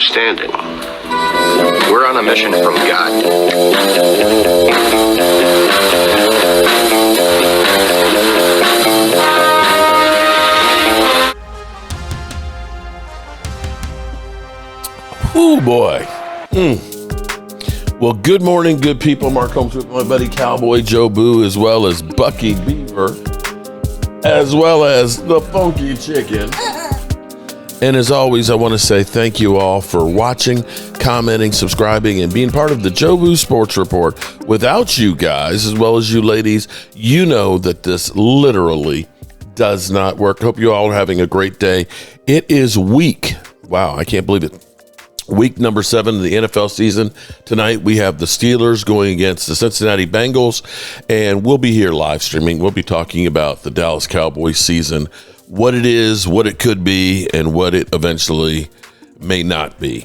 understanding. We're on a mission from God. Oh boy. Well, good morning, good people. Mark Holmes with my buddy Cowboy Joe Boo, as well as Bucky Beaver, as well as the Funky Chicken. And as always, I want to say thank you all for watching, commenting, subscribing, and being part of the Joe Boo Sports Report. Without you guys, as well as you ladies, you know that this literally does not work. Hope you all are having a great day. It is week. Wow, I can't believe it. Week number 7 of the NFL season. Tonight we have the Steelers going against the Cincinnati Bengals, and we'll be here live streaming. We'll be talking about the Dallas Cowboys season, what it is, what it could be, and what it eventually may not be.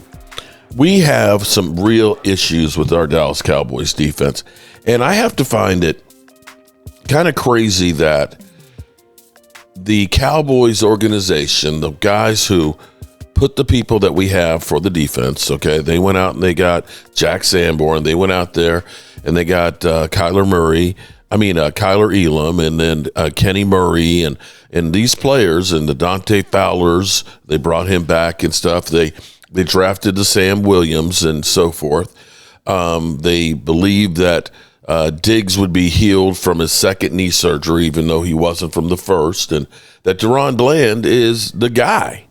We have some real issues with our Dallas Cowboys defense, and I have to find it kind of crazy that the Cowboys organization, the guys who put the people that we have for the defense, okay, they went out and they got Jack Sanborn. They went out there and they got Kyler Elam, and then Kenny Murray and these players, and the Dante Fowlers, they brought him back and stuff. They drafted the Sam Williams and so forth. They believed that Diggs would be healed from his second knee surgery, even though he wasn't from the first, and that Deron Bland is the guy.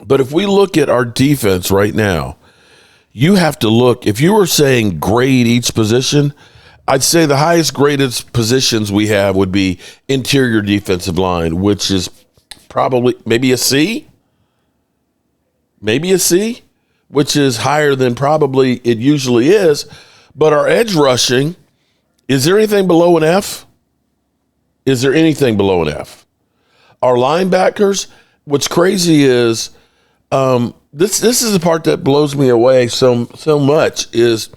But if we look at our defense right now, you have to look, if you were saying grade each position, I'd say the highest graded positions we have would be interior defensive line, which is probably maybe a C, which is higher than probably it usually is. But our edge rushing, is there anything below an F? Is there anything below an F? Our linebackers, what's crazy is, this is the part that blows me away so much, is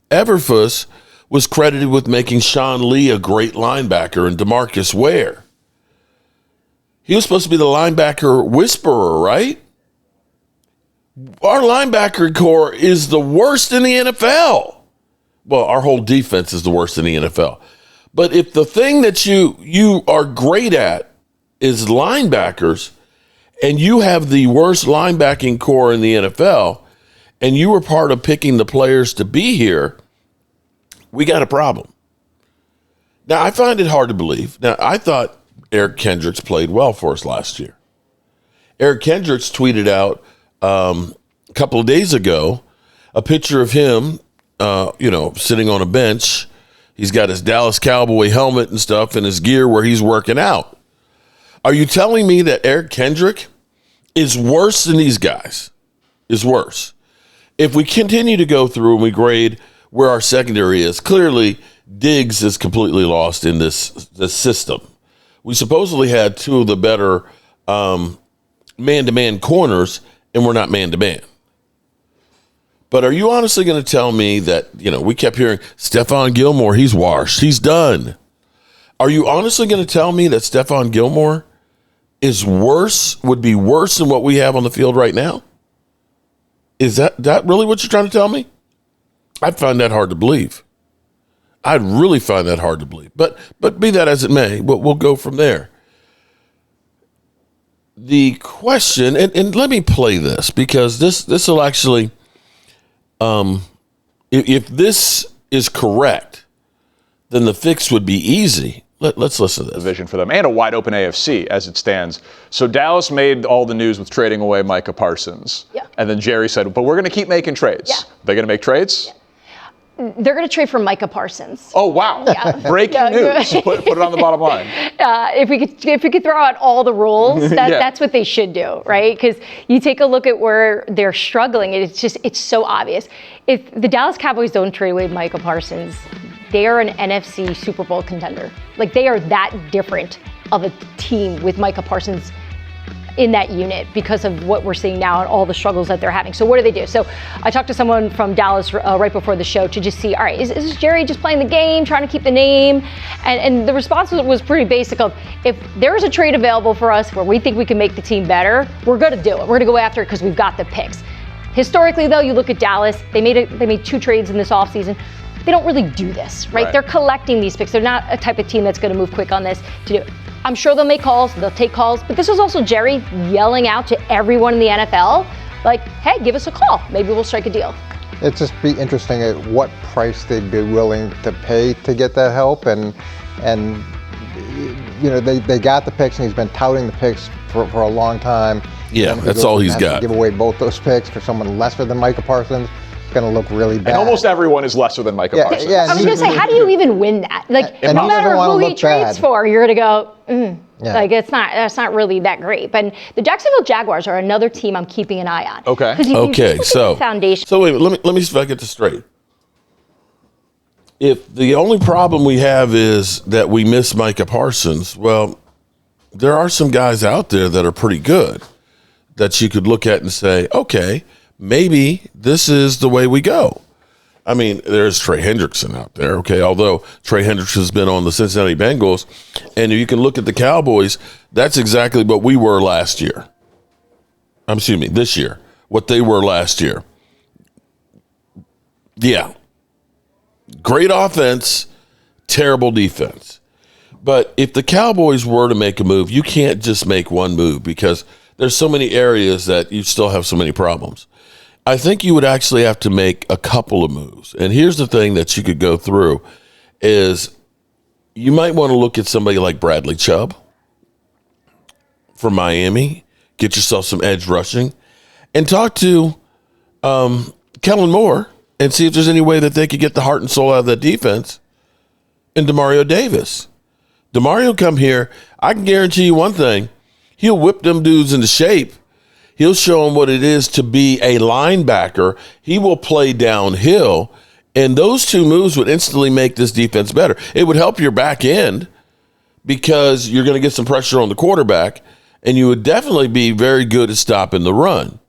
Everfuss was credited with making Sean Lee a great linebacker and DeMarcus Ware. He was supposed to be the linebacker whisperer, right? Our linebacker core is the worst in the NFL. Well, our whole defense is the worst in the NFL. But if the thing that you are great at is linebackers, and you have the worst linebacking core in the NFL, and you were part of picking the players to be here, we got a problem. Now, I find it hard to believe. Now, I thought Eric Kendricks played well for us last year. Eric Kendricks tweeted out a couple of days ago a picture of him, sitting on a bench. He's got his Dallas Cowboy helmet and stuff and his gear where he's working out. Are you telling me that Eric Kendrick is worse than these guys? Is worse. If we continue to go through and we grade where our secondary is, clearly Diggs is completely lost in this system. We supposedly had two of the better man-to-man corners, and we're not man-to-man. But are you honestly going to tell me that, we kept hearing Stephon Gilmore, he's washed, he's done. Are you honestly going to tell me that Stephon Gilmore would be worse than what we have on the field right now? Is that really what you're trying to tell me? I'd find that hard to believe. I'd really find that hard to believe. But be that as it may, we'll go from there. The question, and let me play this, because this will actually, if this is correct, then the fix would be easy. Let's listen to this. Division for them, and a wide open AFC as it stands. So Dallas made all the news with trading away Micah Parsons. Yeah. And then Jerry said, but we're going to keep making trades. Yeah. They're going to make trades? Yeah. They're going to trade for Micah Parsons. Oh, wow. Yeah. Breaking news. Put it on the bottom line. If we could throw out all the rules, that's what they should do, right? Because you take a look at where they're struggling, and it's so obvious. If the Dallas Cowboys don't trade away Micah Parsons, they are an NFC Super Bowl contender. Like, they are that different of a team with Micah Parsons in that unit because of what we're seeing now and all the struggles that they're having. So what do they do? So I talked to someone from Dallas right before the show to just see, all right, is Jerry just playing the game, trying to keep the name? And the response was pretty basic of, if there is a trade available for us where we think we can make the team better, we're going to do it. We're going to go after it because we've got the picks. Historically, though, you look at Dallas, they made 2 trades in this offseason. They don't really do this, right? They're collecting these picks. They're not a type of team that's going to move quick on this to do it. I'm sure they'll make calls, they'll take calls, but this was also Jerry yelling out to everyone in the NFL, like, hey, give us a call. Maybe we'll strike a deal. It'd just be interesting at what price they'd be willing to pay to get that help. And you know, they got the picks, and he's been touting the picks for a long time. Yeah, that's all he's got. Give away both those picks for someone lesser than Micah Parsons. It's going to look really bad. And almost everyone is lesser than Micah Parsons. Yeah, I was going to say, how do you even win that? Like, no matter who he trades for, you're going to go, like, that's not really that great. But the Jacksonville Jaguars are another team I'm keeping an eye on. Okay. So foundation. So wait, let me see if I get this straight. If the only problem we have is that we miss Micah Parsons, well, there are some guys out there that are pretty good that you could look at and say, okay, maybe this is the way we go. I mean, there's Trey Hendrickson out there, okay, although Trey Hendrickson has been on the Cincinnati Bengals, and you can look at the Cowboys, that's exactly what we were last year. This year, what they were last year. Yeah. Great offense, terrible defense. But if the Cowboys were to make a move, you can't just make one move because there's so many areas that you still have so many problems. I think you would actually have to make a couple of moves. And here's the thing that you could go through is you might want to look at somebody like Bradley Chubb from Miami, get yourself some edge rushing, and talk to Kellen Moore and see if there's any way that they could get the heart and soul out of that defense and Demario Davis. Demario come here, I can guarantee you one thing, he'll whip them dudes into shape. He'll show them what it is to be a linebacker. He will play downhill, and those two moves would instantly make this defense better. It would help your back end because you're going to get some pressure on the quarterback, and you would definitely be very good at stopping the run.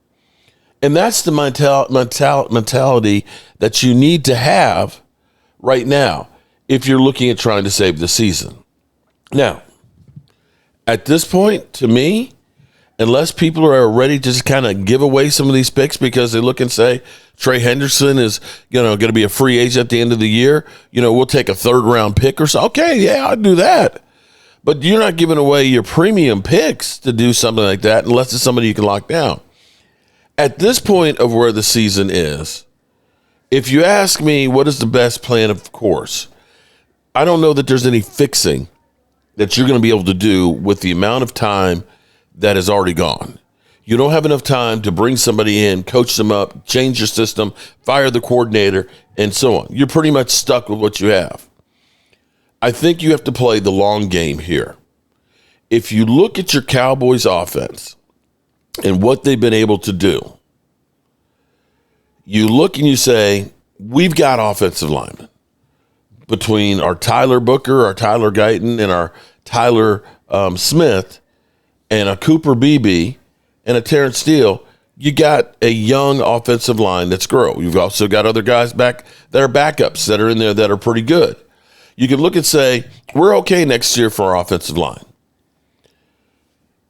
And that's the mentality that you need to have right now if you're looking at trying to save the season. Now, at this point, to me, unless people are ready to just kind of give away some of these picks because they look and say Trey Hendrickson is going to be a free agent at the end of the year, we'll take a 3rd-round pick or so. Okay, yeah, I'll do that. But you're not giving away your premium picks to do something like that unless it's somebody you can lock down. At this point of where the season is, if you ask me what is the best plan, of course, I don't know that there's any fixing that you're going to be able to do with the amount of time that is already gone. You don't have enough time to bring somebody in, coach them up, change your system, fire the coordinator, and so on. You're pretty much stuck with what you have. I think you have to play the long game here. If you look at your Cowboys offense and what they've been able to do, you look and you say, we've got offensive linemen. Between our Tyler Booker, our Tyler Guyton, and our Tyler Smith, and a Cooper Beebe, and a Terrence Steele, you got a young offensive line that's grow. You've also got other guys back that are backups that are in there that are pretty good. You can look and say, we're okay next year for our offensive line.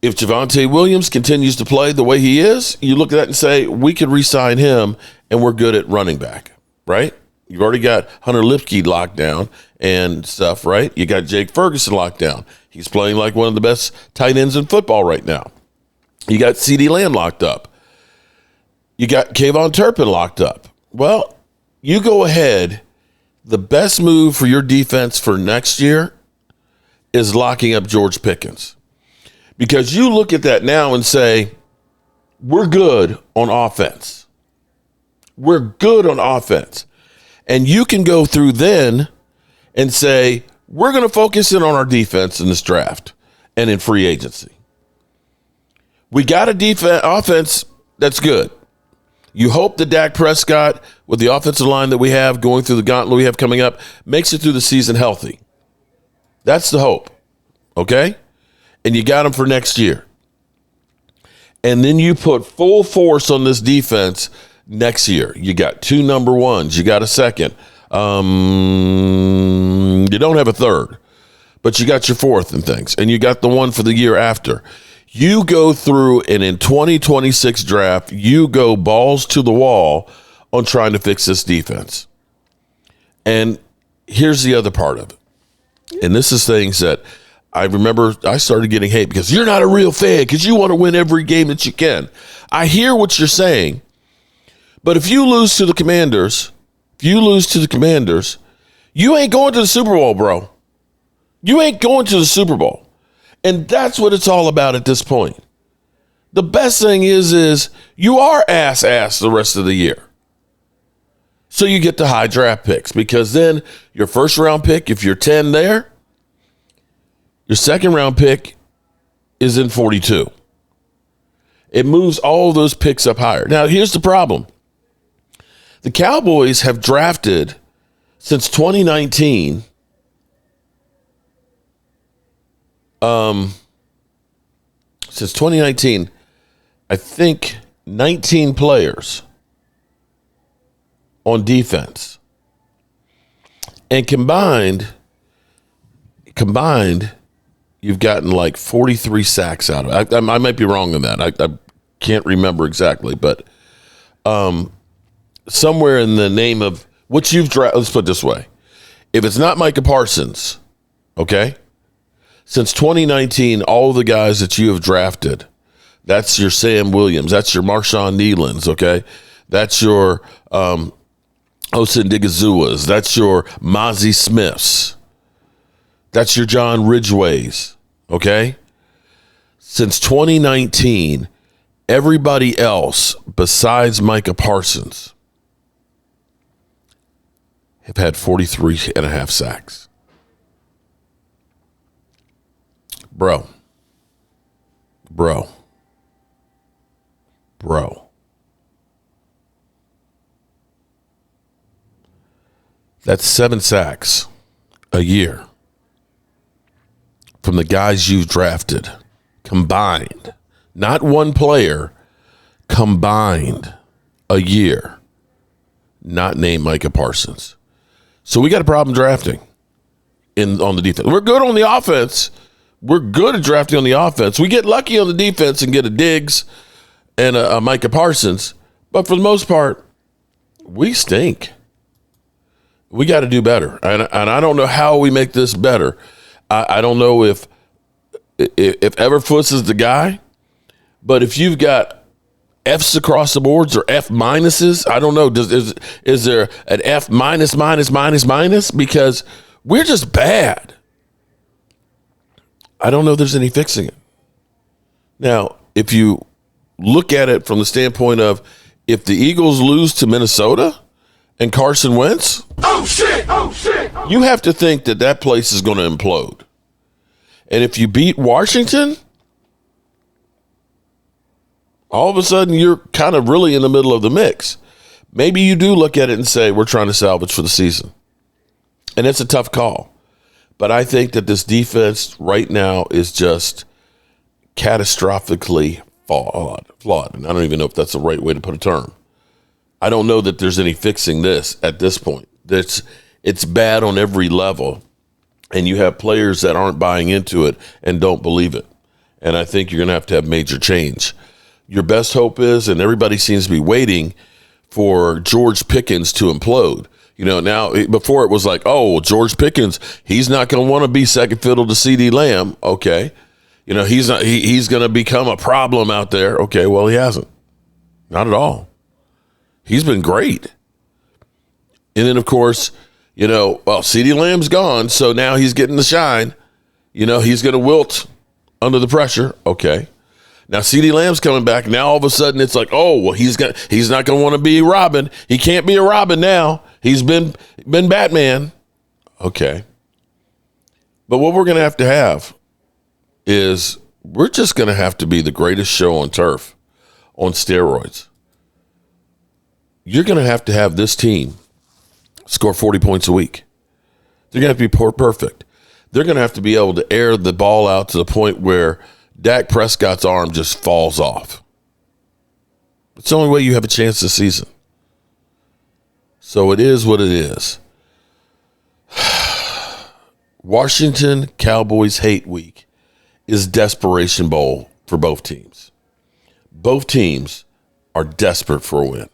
If Javonte Williams continues to play the way he is, you look at that and say, we could re-sign him, and we're good at running back, right? You've already got Hunter Lipke locked down and stuff, right? You got Jake Ferguson locked down. He's playing like one of the best tight ends in football right now. You got CeeDee Lamb locked up. You got Kayvon Turpin locked up. Well, you go ahead. The best move for your defense for next year is locking up George Pickens. Because you look at that now and say, we're good on offense. We're good on offense. And you can go through then and say, we're going to focus in on our defense in this draft and in free agency. We got a offense that's good. You hope that Dak Prescott, with the offensive line that we have going through the gauntlet we have coming up, makes it through the season healthy. That's the hope, okay? And you got him for next year. And then you put full force on this defense next year. You got 2 number ones. You got a second. You don't have a third, but you got your fourth and things. And you got the one for the year after. You go through and in 2026 draft, you go balls to the wall on trying to fix this defense. And here's the other part of it. And this is things that I remember I started getting hate because you're not a real fan because you want to win every game that you can. I hear what you're saying, but if you lose to the Commanders, you ain't going to the Super Bowl, bro. You ain't going to the Super Bowl. And that's what it's all about at this point. The best thing is you are ass the rest of the year. So you get the high draft picks because then your first round pick, if you're 10 there, your second round pick is in 42. It moves all those picks up higher. Now, here's the problem. The Cowboys have drafted since 2019 I think 19 players on defense. And combined, you've gotten like 43 sacks out of it. I might be wrong on that. I can't remember exactly, but somewhere in the name of what you've drafted, let's put it this way. If it's not Micah Parsons, okay? Since 2019, all the guys that you have drafted, that's your Sam Williams, that's your Marshawn Nealons, okay? That's your Osen Digazuas, that's your Mozzie Smiths, that's your John Ridgways, okay? Since 2019, everybody else besides Micah Parsons have had 43 and a half sacks. Bro. That's 7 sacks a year from the guys you've drafted combined. Not one player, combined a year, not named Micah Parsons. So we got a problem drafting on the defense. We're good on the offense. We're good at drafting on the offense. We get lucky on the defense and get a Diggs and a Micah Parsons. But for the most part, we stink. We got to do better. And I don't know how we make this better. I don't know if Everfuss is the guy. But if you've got F's across the boards or F minuses, I don't know. Is there an F minus? Because we're just bad. I don't know if there's any fixing it. Now, if you look at it from the standpoint of if the Eagles lose to Minnesota and Carson Wentz, you have to think that place is going to implode. And if you beat Washington, all of a sudden you're kind of really in the middle of the mix. Maybe you do look at it and say, we're trying to salvage for the season. And it's a tough call. But I think that this defense right now is just catastrophically flawed. And I don't even know if that's the right way to put a term. I don't know that there's any fixing this at this point. It's bad on every level. And you have players that aren't buying into it and don't believe it. And I think you're going to have major change. Your best hope is, and everybody seems to be waiting for George Pickens to implode. You know, now before it was like, oh, well, George Pickens, he's not going to want to be second fiddle to CeeDee Lamb. Okay. You know, he's going to become a problem out there. Okay, well, he hasn't. Not at all. He's been great. And then, of course, you know, well, CeeDee Lamb's gone, so now he's getting the shine. You know, he's going to wilt under the pressure. Okay. Now CeeDee Lamb's coming back. Now all of a sudden it's like, oh, well, he's not going to want to be Robin. He can't be a Robin now. He's been Batman. Okay. But what we're going to have is we're just going to have to be the greatest show on turf on steroids. You're going to have this team score 40 points a week. They're going to have to be perfect. They're going to have to be able to air the ball out to the point where Dak Prescott's arm just falls off. It's the only way you have a chance this season. So it is what it is. Washington Cowboys Hate Week is Desperation Bowl for both teams. Both teams are desperate for a win.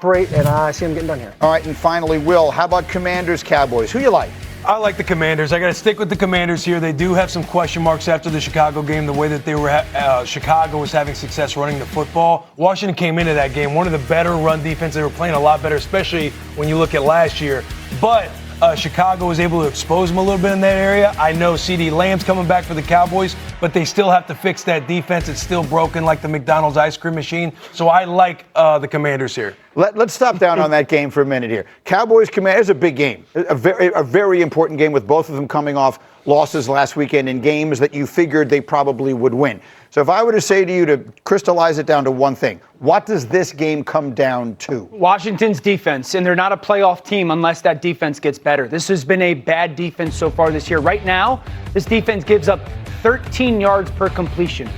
And I see them getting done here. All right, and finally, Will, how about Commanders, Cowboys? Who you like? I like the Commanders. I got to stick with the Commanders here. They do have some question marks after the Chicago game, the way that they were Chicago was having success running the football. Washington came into that game, one of the better run defense. They were playing a lot better, especially when you look at last year. But Chicago was able to expose them a little bit in that area. I know C.D. Lamb's coming back for the Cowboys, but they still have to fix that defense. It's still broken like the McDonald's ice cream machine. So I like the Commanders here. Let's stop down on that game for a minute here. Cowboys Commanders, a big game, a very important game with both of them coming off losses last weekend in games that you figured they probably would win. So if I were to say to you to crystallize it down to one thing, what does this game come down to? Washington's defense, and they're not a playoff team unless that defense gets better. This has been a bad defense so far this year. Right now, this defense gives up 13 yards per completion.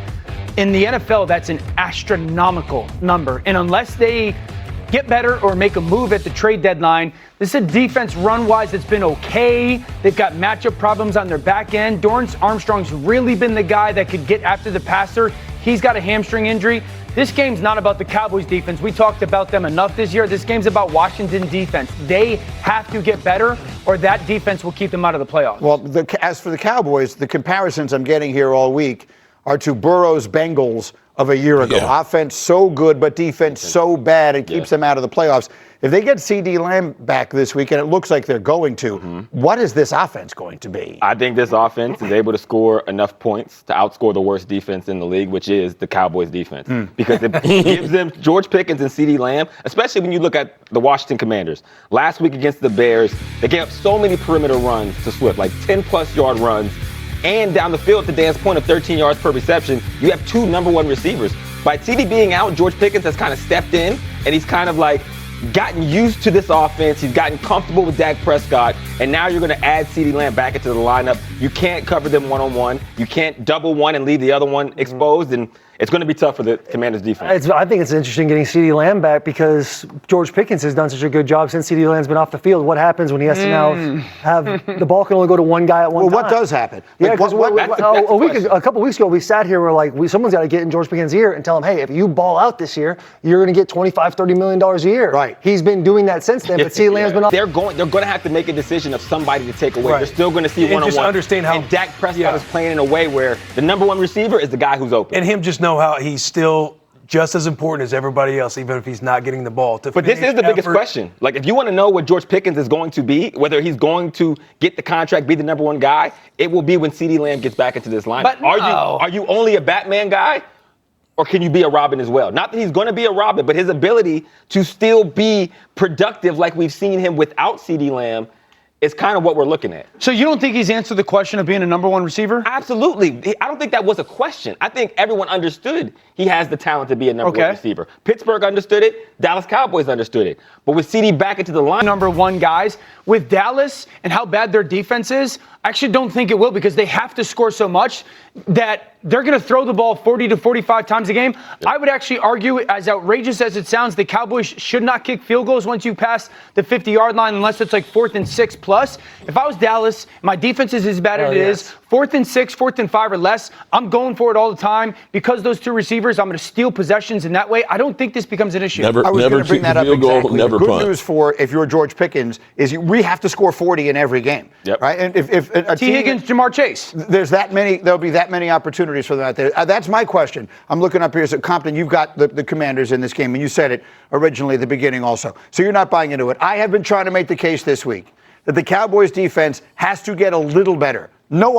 In the NFL, that's an astronomical number. And unless they get better or make a move at the trade deadline, this is a defense run-wise that's been okay. They've got matchup problems on their back end. Dorrance Armstrong's really been the guy that could get after the passer. He's got a hamstring injury. This game's not about the Cowboys defense. We talked about them enough this year. This game's about Washington defense. They have to get better or that defense will keep them out of the playoffs. Well, as for the Cowboys, the comparisons I'm getting here all week are to Burrow's Bengals of a year ago. Yeah. Offense so good, but defense so bad it keeps them out of the playoffs. If they get C.D. Lamb back this week, and it looks like they're going to, what is this offense going to be? I think this offense is able to score enough points to outscore the worst defense in the league, which is the Cowboys defense. Because it gives them George Pickens and C.D. Lamb, especially when you look at the Washington Commanders. Last week against the Bears, they gave up so many perimeter runs to Swift, like 10-plus yard runs. And down the field, to Dan's point of 13 yards per reception, you have two number one receivers. By TD being out, George Pickens has kind of stepped in, and he's kind of like gotten used to this offense. He's gotten comfortable with Dak Prescott, and now you're going to add CeeDee Lamb back into the lineup. You can't cover them one-on-one. You can't double one and leave the other one exposed, and it's going to be tough for the Commanders' defense. I think it's interesting getting CeeDee Lamb back because George Pickens has done such a good job since CeeDee Lamb's been off the field. What happens when he has to now have the ball can only go to one guy at one time? Well, what does happen? Yeah, because a couple weeks ago, we sat here, we're like, someone's got to get in George Pickens' ear and tell him, hey, if you ball out this year, you're going to get $25, $30 million a year. Right. He's been doing that since then, but CeeDee Lamb's been off. They're going to have to make a decision of somebody to take away. Right. They're still going to see one-on-one. Just understand how. And Dak Prescott is playing in a way where the number one receiver is the guy who's open. And him just know how he's still just as important as everybody else, even if he's not getting the ball. But this is the biggest question. Like, if you want to know what George Pickens is going to be, whether he's going to get the contract, be the number one guy, it will be when CeeDee Lamb gets back into this lineup. But no. Are you only a Batman guy, or can you be a Robin as well? Not that he's going to be a Robin, but his ability to still be productive like we've seen him without CeeDee Lamb is kind of what we're looking at. So you don't think he's answered the question of being a number one receiver? Absolutely. I don't think that was a question. I think everyone understood he has the talent to be a number one receiver. Pittsburgh understood it. Dallas Cowboys understood it. But with CD back into the line, number one guys, with Dallas and how bad their defense is, I actually don't think it will because they have to score so much that they're going to throw the ball 40 to 45 times a game. Yep. I would actually argue, as outrageous as it sounds, the Cowboys should not kick field goals once you pass the 50-yard line unless it's like 4th and 6 plus. If I was Dallas, my defense is as bad as it is. 4th and 6, 4th and 5 or less, I'm going for it all the time. Because those two receivers, I'm going to steal possessions in that way. I don't think this becomes an issue. I was going to bring that up exactly. Never the good punt. news for if you're George Pickens is we have to score 40 in every game. Yep. Right? And if a T. Higgins, Jamar Chase. There'll be that many opportunities for them out there. That's my question. I'm looking up here. So Compton, you've got the Commanders in this game, and you said it originally at the beginning also. So you're not buying into it. I have been trying to make the case this week that the Cowboys defense has to get a little better. No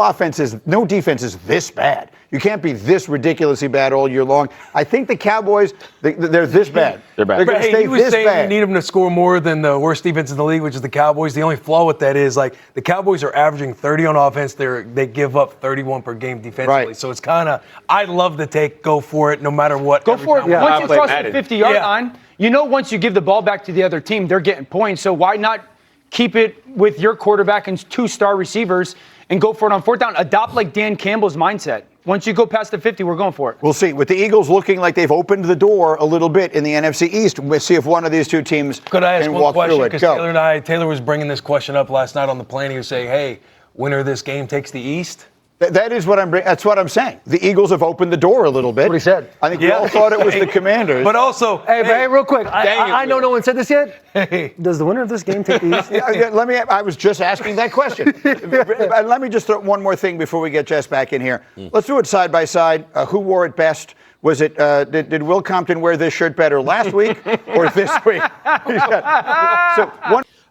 defense is this bad. You can't be this ridiculously bad all year long. I think the Cowboys, they're this bad. They're bad. They're going to stay he was this saying bad. You need them to score more than the worst defense in the league, which is the Cowboys. The only flaw with that is, like, the Cowboys are averaging 30 on offense. They give up 31 per game defensively. Right. So it's kind of, I love the take. Go for it, no matter what. Go for it. Yeah. Once you cross the 50-yard line, you know once you give the ball back to the other team, they're getting points. So why not keep it with your quarterback and 2-star receivers and go for it on 4th down? Adopt like Dan Campbell's mindset. Once you go past the 50, we're going for it. We'll see. With the Eagles looking like they've opened the door a little bit in the NFC East, we'll see if one of these two teams Could I ask can one walk question? through it. Because Go. Taylor was bringing this question up last night on the plane. He was saying, hey, winner of this game takes the East. That is what that's what I'm saying. The Eagles have opened the door a little bit. What he said. I think we all thought it was the Commanders. But also, Hey, real quick. I know no one said this yet. Hey. Does the winner of this game take the East? I was just asking that question. Let me just throw one more thing before we get Jess back in here. Let's do it side by side. Who wore it best? Was it did Will Compton wear this shirt better last week or this week?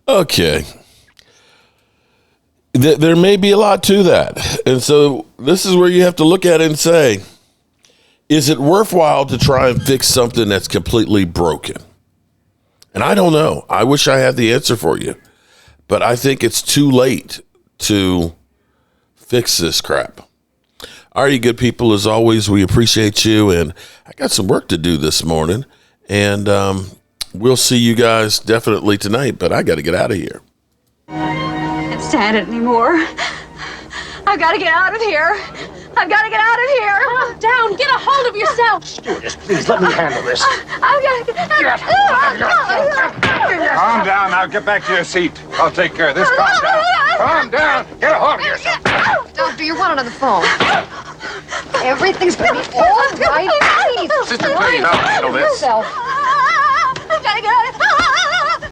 Okay. There may be a lot to that. And so this is where you have to look at it and say, is it worthwhile to try and fix something that's completely broken? And I don't know. I wish I had the answer for you. But I think it's too late to fix this crap. All right, you good people, as always, we appreciate you. And I got some work to do this morning. And we'll see you guys definitely tonight. But I got to get out of here. Can't stand it anymore. I've got to get out of here. I've got to get out of here. Calm down. Get a hold of yourself. Stewardess, please let me handle this. I've got to get Calm down. Now get back to your seat. I'll take care of this. Calm down. Calm down. Get a hold of yourself. Doctor, you're one on the phone. Everything's going to be all right. Please. Sister, please, I'll handle this. I've got to get out of here.